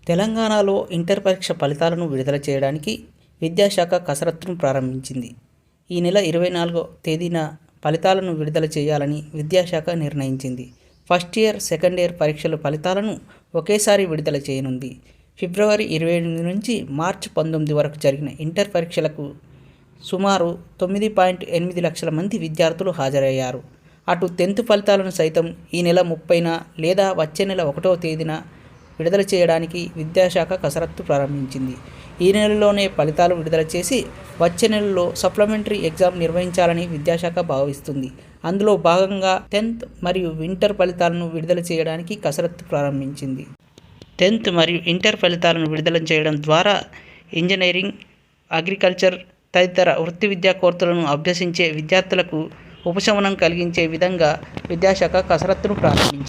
తెలంగాణలో ఇంటర్ పరీక్ష ఫలితాలను విడుదల చేయడానికి విద్యాశాఖ కసరత్తును ప్రారంభించింది. ఈ నెల 24వ తేదీన ఫలితాలను విడుదల చేయాలని విద్యాశాఖ నిర్ణయించింది. ఫస్ట్ ఇయర్, సెకండ్ ఇయర్ పరీక్షల ఫలితాలను ఒకేసారి విడుదల చేయనుంది. ఫిబ్రవరి 28 నుంచి మార్చి 19 వరకు జరిగిన ఇంటర్ పరీక్షలకు సుమారు 9.8 లక్షల మంది విద్యార్థులు హాజరయ్యారు. అటు 10th ఫలితాలను సైతం ఈ నెల 30న లేదా వచ్చే నెల 1వ తేదీన విడుదల చేయడానికి విద్యాశాఖ కసరత్తు ప్రారంభించింది. ఈ నెలలోనే ఫలితాలు విడుదల చేసి వచ్చే నెలలో సప్లిమెంటరీ ఎగ్జామ్ నిర్వహించాలని విద్యాశాఖ భావిస్తుంది. అందులో భాగంగా 10th మరియు ఇంటర్ ఫలితాలను విడుదల చేయడానికి కసరత్తు ప్రారంభించింది. 10th మరియు ఇంటర్ ఫలితాలను విడుదల చేయడం ద్వారా ఇంజనీరింగ్, అగ్రికల్చర్ తదితర వృత్తి విద్యా కోర్సులను అభ్యసించే విద్యార్థులకు ఉపశమనం కలిగించే విధంగా విద్యాశాఖ కసరత్తును ప్రారంభించింది.